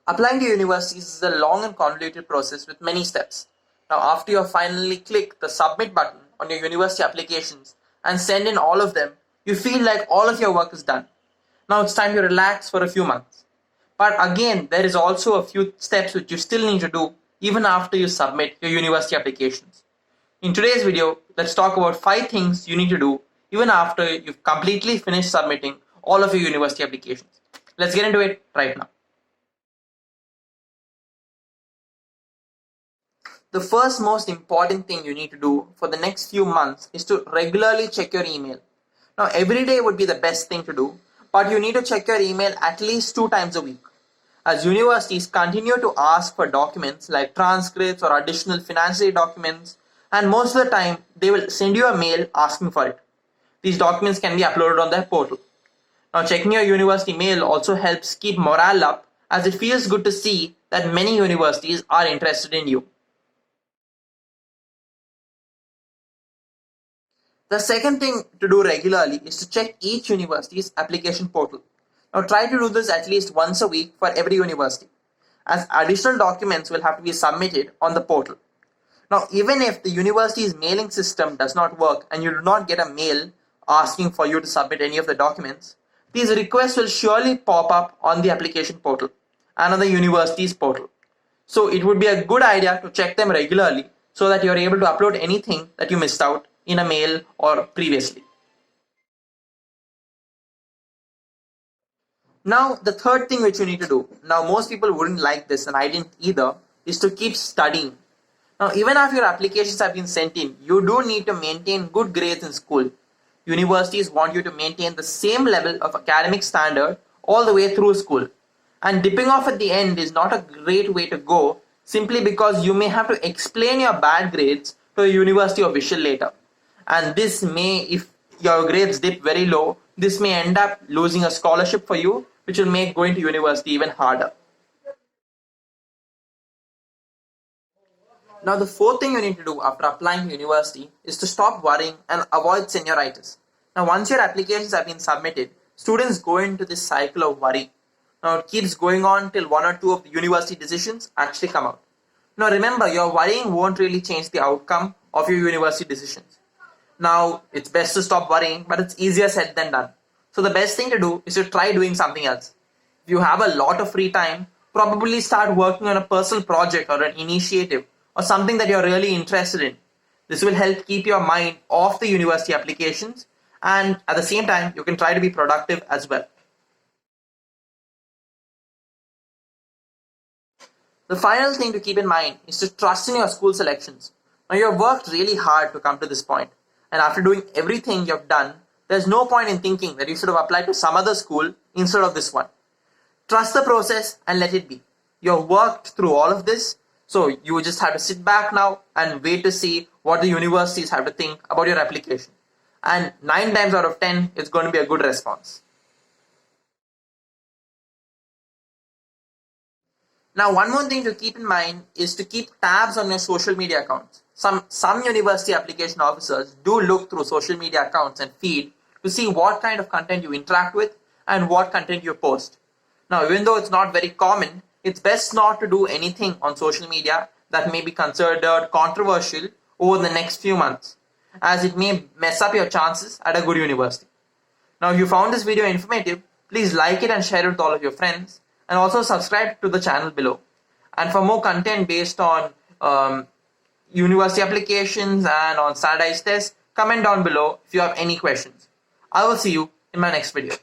Applying to universities is a long and convoluted process with many steps. Now, after you have finally clicked the submit button on your university applications and send in all of them, you feel like all of your work is done. Now it's time to relax for a few months. But again, there is also a few steps which you still need to do even after you submit your university applications. In today's video, let's talk about 5 things you need to do even after you've completely finished submitting all of your university applications. Let's get into it right now. The first most important thing you need to do for the next few months is to regularly check your email. Now, every day would be the best thing to do, but you need to check your email at least 2 times a week. As universities continue to ask for documents like transcripts or additional financial documents, and most of the time they will send you a mail asking for it. These documents can be uploaded on their portal. Now, checking your university mail also helps keep morale up, as it feels good to see that many universities are interested in you. The second thing to do regularly is to check each university's application portal. Now try to do this at least once a week for every university, as additional documents will have to be submitted on the portal. Now, even if the university's mailing system does not work and you do not get a mail asking for you to submit any of the documents, these requests will surely pop up on the application portal and on the university's portal. So it would be a good idea to check them regularly so that you are able to upload anything that you missed out in a mail or previously. Now, the third thing which you need to do, now most people wouldn't like this and I didn't either, is to keep studying. Now, even after your applications have been sent in, you do need to maintain good grades in school. Universities want you to maintain the same level of academic standard all the way through school. And dipping off at the end is not a great way to go, simply because you may have to explain your bad grades to a university official later. And this may, if your grades dip very low, this may end up losing a scholarship for you, which will make going to university even harder. Now, the fourth thing you need to do after applying to university is to stop worrying and avoid senioritis. Now, once your applications have been submitted, students go into this cycle of worry. Now, it keeps going on till 1 or 2 of the university decisions actually come out. Now, remember, your worrying won't really change the outcome of your university decisions. Now, it's best to stop worrying, but it's easier said than done. So the best thing to do is to try doing something else. If you have a lot of free time, probably start working on a personal project or an initiative or something that you're really interested in. This will help keep your mind off the university applications, and at the same time, you can try to be productive as well. The final thing to keep in mind is to trust in your school selections. Now, you have worked really hard to come to this point. And after doing everything you've done, there's no point in thinking that you should have applied to some other school instead of this one. Trust the process and let it be. You've worked through all of this, so you just have to sit back now and wait to see what the universities have to think about your application. And 9 times out of 10, it's going to be a good response. Now, one more thing to keep in mind is to keep tabs on your social media accounts. Some university application officers do look through social media accounts and feed to see what kind of content you interact with and what content you post. Now, even though it's not very common, it's best not to do anything on social media that may be considered controversial over the next few months, as it may mess up your chances at a good university. Now, if you found this video informative, please like it and share it with all of your friends, and also subscribe to the channel below. And for more content based on university applications and on standardized tests, comment down below if you have any questions. I will see you in my next video.